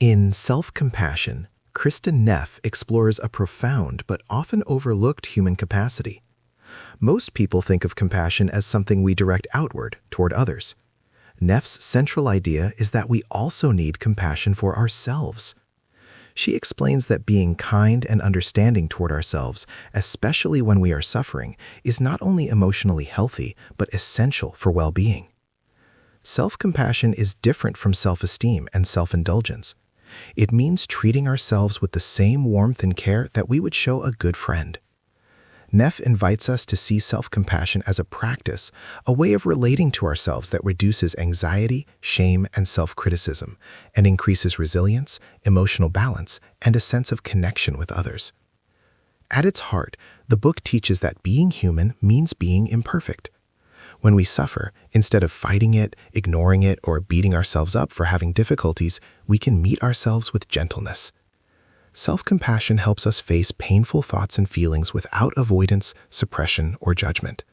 In Self-Compassion, Kristin Neff explores a profound but often overlooked human capacity. Most people think of compassion as something we direct outward toward others. Neff's central idea is that we also need compassion for ourselves. She explains that being kind and understanding toward ourselves, especially when we are suffering, is not only emotionally healthy but essential for well-being. Self-compassion is different from self-esteem and self-indulgence. It means treating ourselves with the same warmth and care that we would show a good friend. Neff invites us to see self-compassion as a practice, a way of relating to ourselves that reduces anxiety, shame, and self-criticism, and increases resilience, emotional balance, and a sense of connection with others. At its heart, the book teaches that being human means being imperfect. When we suffer, instead of fighting it, ignoring it, or beating ourselves up for having difficulties, we can meet ourselves with gentleness. Self-compassion helps us face painful thoughts and feelings without avoidance, suppression, or judgment.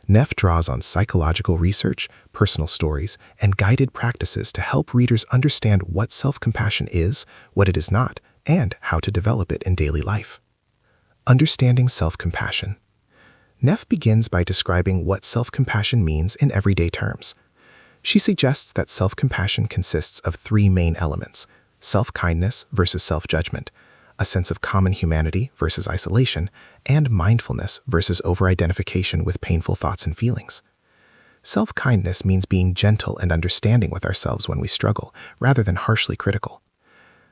Neff draws on psychological research, personal stories, and guided practices to help readers understand what self-compassion is, what it is not, and how to develop it in daily life. Understanding self-compassion. Neff begins by describing what self-compassion means in everyday terms. She suggests that self-compassion consists of three main elements: self-kindness versus self-judgment, a sense of common humanity versus isolation, and mindfulness versus over-identification with painful thoughts and feelings. Self-kindness means being gentle and understanding with ourselves when we struggle, rather than harshly critical.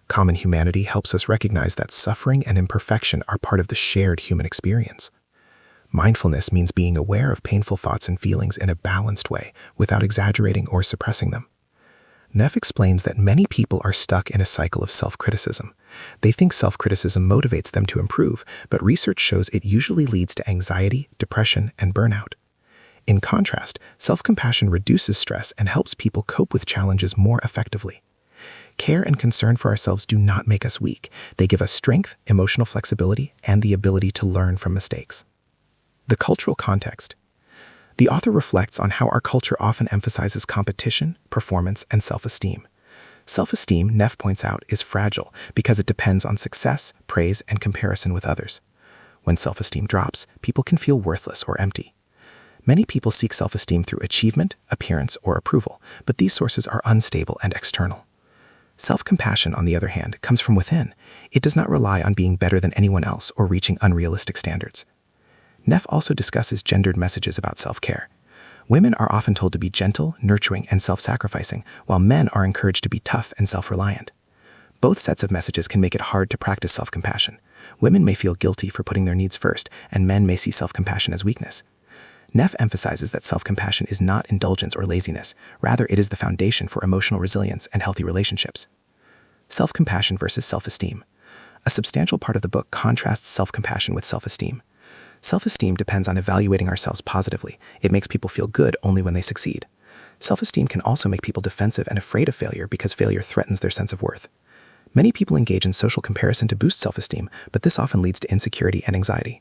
Common humanity helps us recognize that suffering and imperfection are part of the shared human experience. Mindfulness means being aware of painful thoughts and feelings in a balanced way, without exaggerating or suppressing them. Neff explains that many people are stuck in a cycle of self-criticism. They think self-criticism motivates them to improve, but research shows it usually leads to anxiety, depression, and burnout. In contrast, self-compassion reduces stress and helps people cope with challenges more effectively. Care and concern for ourselves do not make us weak. They give us strength, emotional flexibility, and the ability to learn from mistakes. The cultural context. The author reflects on how our culture often emphasizes competition, performance, and self-esteem. Self-esteem, Neff points out, is fragile because it depends on success, praise, and comparison with others. When self-esteem drops, people can feel worthless or empty. Many people seek self-esteem through achievement, appearance, or approval, but these sources are unstable and external. Self-compassion, on the other hand, comes from within. It does not rely on being better than anyone else or reaching unrealistic standards. Neff also discusses gendered messages about self-care. Women are often told to be gentle, nurturing, and self-sacrificing, while men are encouraged to be tough and self-reliant. Both sets of messages can make it hard to practice self-compassion. Women may feel guilty for putting their needs first, and men may see self-compassion as weakness. Neff emphasizes that self-compassion is not indulgence or laziness. Rather, it is the foundation for emotional resilience and healthy relationships. Self-compassion versus self-esteem. A substantial part of the book contrasts self-compassion with self-esteem. Self-esteem depends on evaluating ourselves positively. It makes people feel good only when they succeed. Self-esteem can also make people defensive and afraid of failure because failure threatens their sense of worth. Many people engage in social comparison to boost self-esteem, but this often leads to insecurity and anxiety.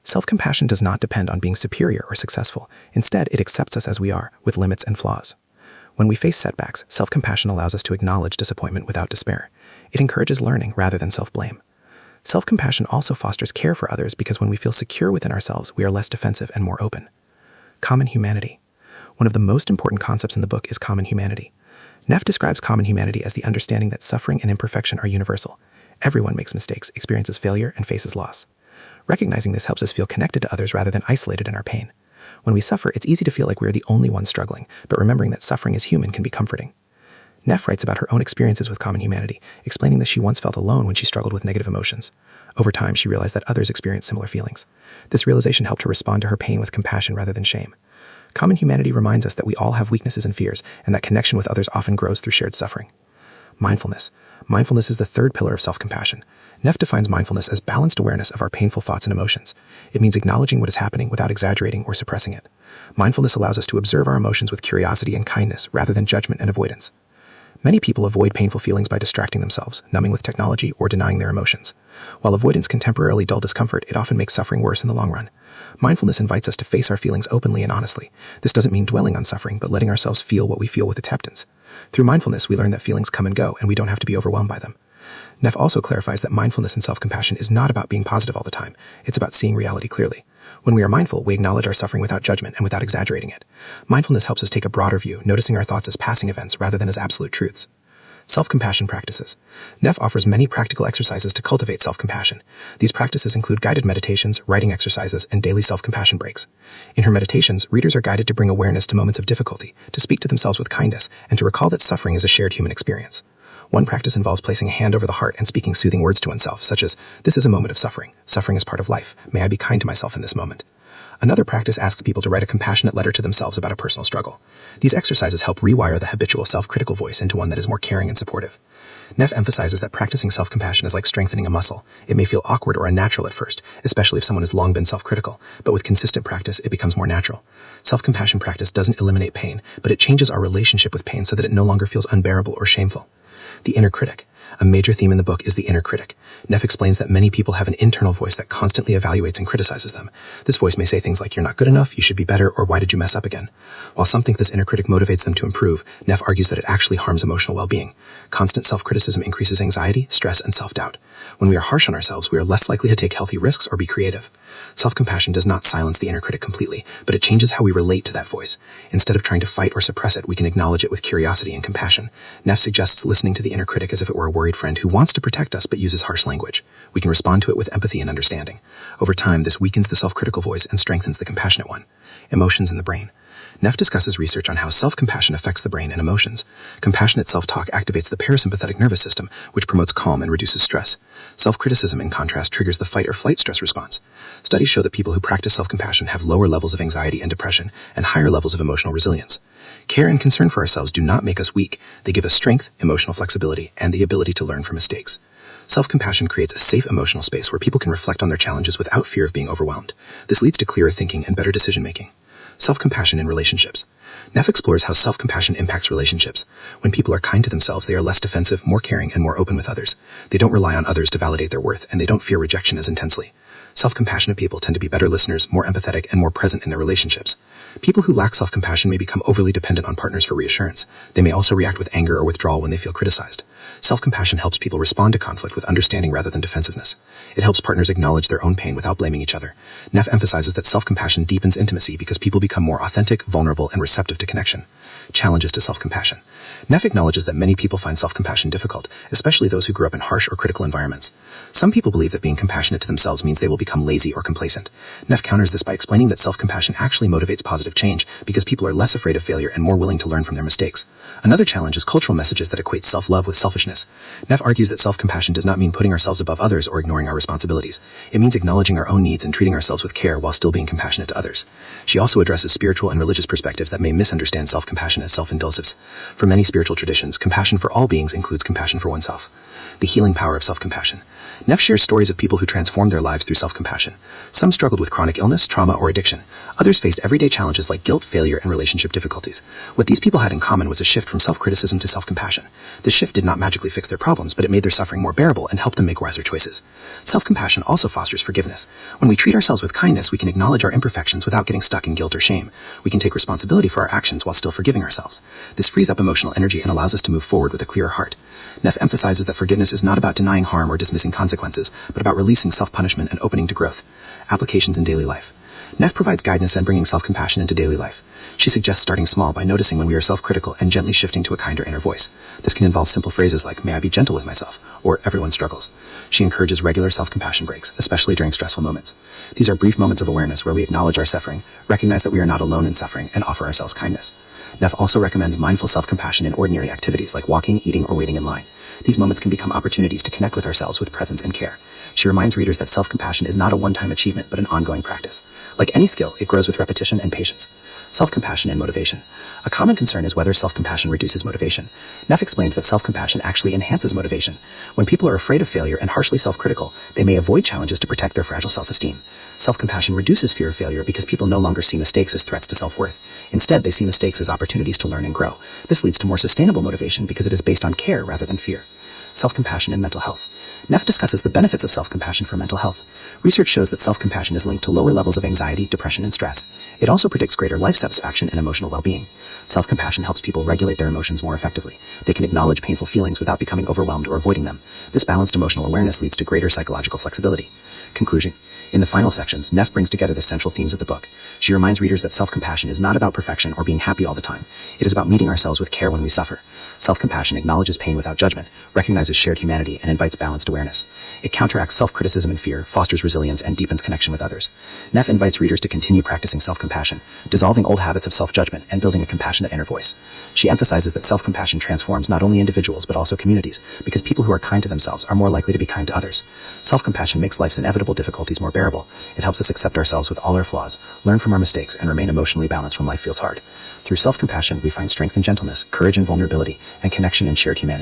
Self-compassion does not depend on being superior or successful. Instead, it accepts us as we are, with limits and flaws. When we face setbacks, self-compassion allows us to acknowledge disappointment without despair. It encourages learning rather than self-blame. Self-compassion also fosters care for others because when we feel secure within ourselves, we are less defensive and more open. Common humanity. One of the most important concepts in the book is common humanity. Neff describes common humanity as the understanding that suffering and imperfection are universal. Everyone makes mistakes, experiences failure, and faces loss. Recognizing this helps us feel connected to others rather than isolated in our pain. When we suffer, it's easy to feel like we're the only ones struggling, but remembering that suffering is human can be comforting. Neff writes about her own experiences with common humanity, explaining that she once felt alone when she struggled with negative emotions. Over time, she realized that others experienced similar feelings. This realization helped her respond to her pain with compassion rather than shame. Common humanity reminds us that we all have weaknesses and fears, and that connection with others often grows through shared suffering. Mindfulness. Mindfulness is the third pillar of self-compassion. Neff defines mindfulness as balanced awareness of our painful thoughts and emotions. It means acknowledging what is happening without exaggerating or suppressing it. Mindfulness allows us to observe our emotions with curiosity and kindness rather than judgment and avoidance. Many people avoid painful feelings by distracting themselves, numbing with technology, or denying their emotions. While avoidance can temporarily dull discomfort, it often makes suffering worse in the long run. Mindfulness invites us to face our feelings openly and honestly. This doesn't mean dwelling on suffering, but letting ourselves feel what we feel with acceptance. Through mindfulness, we learn that feelings come and go, and we don't have to be overwhelmed by them. Neff also clarifies that mindfulness and self-compassion is not about being positive all the time. It's about seeing reality clearly. When we are mindful, we acknowledge our suffering without judgment and without exaggerating it. Mindfulness helps us take a broader view, noticing our thoughts as passing events rather than as absolute truths. Self-compassion practices. Neff offers many practical exercises to cultivate self-compassion. These practices include guided meditations, writing exercises, and daily self-compassion breaks. In her meditations, readers are guided to bring awareness to moments of difficulty, to speak to themselves with kindness, and to recall that suffering is a shared human experience. One practice involves placing a hand over the heart and speaking soothing words to oneself, such as, "This is a moment of suffering. Suffering is part of life. May I be kind to myself in this moment." Another practice asks people to write a compassionate letter to themselves about a personal struggle. These exercises help rewire the habitual self-critical voice into one that is more caring and supportive. Neff emphasizes that practicing self-compassion is like strengthening a muscle. It may feel awkward or unnatural at first, especially if someone has long been self-critical, but with consistent practice, it becomes more natural. Self-compassion practice doesn't eliminate pain, but it changes our relationship with pain so that it no longer feels unbearable or shameful. The inner critic. A major theme in the book is the inner critic. Neff explains that many people have an internal voice that constantly evaluates and criticizes them. This voice may say things like, "You're not good enough, you should be better," or "Why did you mess up again?" While some think this inner critic motivates them to improve, Neff argues that it actually harms emotional well-being. Constant self-criticism increases anxiety, stress, and self-doubt. When we are harsh on ourselves, we are less likely to take healthy risks or be creative. Self-compassion does not silence the inner critic completely, but it changes how we relate to that voice. Instead of trying to fight or suppress it, we can acknowledge it with curiosity and compassion. Neff suggests listening to the inner critic as if it were a worried friend who wants to protect us but uses harsh language. We can respond to it with empathy and understanding. Over time, this weakens the self-critical voice and strengthens the compassionate one. Emotions in the brain. Neff discusses research on how self-compassion affects the brain and emotions. Compassionate self-talk activates the parasympathetic nervous system, which promotes calm and reduces stress. Self-criticism, in contrast, triggers the fight or flight stress response. Studies show that people who practice self-compassion have lower levels of anxiety and depression and higher levels of emotional resilience. Care and concern for ourselves do not make us weak. They give us strength, emotional flexibility, and the ability to learn from mistakes. Self-compassion creates a safe emotional space where people can reflect on their challenges without fear of being overwhelmed. This leads to clearer thinking and better decision-making. Self-compassion in relationships. Neff explores how self-compassion impacts relationships. When people are kind to themselves, they are less defensive, more caring, and more open with others. They don't rely on others to validate their worth, and they don't fear rejection as intensely. Self-compassionate people tend to be better listeners, more empathetic, and more present in their relationships. People who lack self-compassion may become overly dependent on partners for reassurance. They may also react with anger or withdrawal when they feel criticized. Self-compassion helps people respond to conflict with understanding rather than defensiveness. It helps partners acknowledge their own pain without blaming each other. Neff emphasizes that self-compassion deepens intimacy because people become more authentic, vulnerable, and receptive to connection. Challenges to self-compassion. Neff acknowledges that many people find self-compassion difficult, especially those who grew up in harsh or critical environments. Some people believe that being compassionate to themselves means they will become lazy or complacent. Neff counters this by explaining that self-compassion actually motivates positive change because people are less afraid of failure and more willing to learn from their mistakes. Another challenge is cultural messages that equate self-love with selfishness. Neff argues that self-compassion does not mean putting ourselves above others or ignoring our responsibilities. It means acknowledging our own needs and treating ourselves with care while still being compassionate to others. She also addresses spiritual and religious perspectives that may misunderstand self-compassion as self-indulgence. For many spiritual traditions, compassion for all beings includes compassion for oneself. The healing power of self-compassion. Neff shares stories of people who transformed their lives through self-compassion. Some struggled with chronic illness, trauma, or addiction. Others faced everyday challenges like guilt, failure, and relationship difficulties. What these people had in common was a shift from self-criticism to self-compassion. This shift did not magically fix their problems, but it made their suffering more bearable and helped them make wiser choices. Self-compassion also fosters forgiveness. When we treat ourselves with kindness, we can acknowledge our imperfections without getting stuck in guilt or shame. We can take responsibility for our actions while still forgiving ourselves. This frees up emotional energy and allows us to move forward with a clearer heart. Neff emphasizes that forgiveness is not about denying harm or dismissing consequences, but about releasing self-punishment and opening to growth. Applications in daily life. Neff provides guidance on bringing self-compassion into daily life. She suggests starting small by noticing when we are self-critical and gently shifting to a kinder inner voice. This can involve simple phrases like, "May I be gentle with myself," or "Everyone struggles." She encourages regular self-compassion breaks, especially during stressful moments. These are brief moments of awareness where we acknowledge our suffering, recognize that we are not alone in suffering, and offer ourselves kindness. Neff also recommends mindful self-compassion in ordinary activities like walking, eating, or waiting in line. These moments can become opportunities to connect with ourselves with presence and care. She reminds readers that self-compassion is not a one-time achievement, but an ongoing practice. Like any skill, it grows with repetition and patience. Self-compassion and motivation. A common concern is whether self-compassion reduces motivation. Neff explains that self-compassion actually enhances motivation. When people are afraid of failure and harshly self-critical, they may avoid challenges to protect their fragile self-esteem. Self-compassion reduces fear of failure because people no longer see mistakes as threats to self-worth. Instead, they see mistakes as opportunities to learn and grow. This leads to more sustainable motivation because it is based on care rather than fear. Self-compassion and mental health. Neff discusses the benefits of self-compassion for mental health. Research shows that self-compassion is linked to lower levels of anxiety, depression, and stress. It also predicts greater life satisfaction and emotional well-being. Self-compassion helps people regulate their emotions more effectively. They can acknowledge painful feelings without becoming overwhelmed or avoiding them. This balanced emotional awareness leads to greater psychological flexibility. Conclusion. In the final sections, Neff brings together the central themes of the book. She reminds readers that self-compassion is not about perfection or being happy all the time. It is about meeting ourselves with care when we suffer. Self-compassion acknowledges pain without judgment, recognizes shared humanity, and invites balanced awareness. It counteracts self-criticism and fear, fosters resilience, and deepens connection with others. Neff invites readers to continue practicing self-compassion, dissolving old habits of self-judgment, and building a compassionate inner voice. She emphasizes that self-compassion transforms not only individuals but also communities, because people who are kind to themselves are more likely to be kind to others. Self-compassion makes life's inevitable difficulties more bearable. It helps us accept ourselves with all our flaws, learn from our mistakes, and remain emotionally balanced when life feels hard. Through self-compassion, we find strength in gentleness, courage in vulnerability, and connection in shared humanity.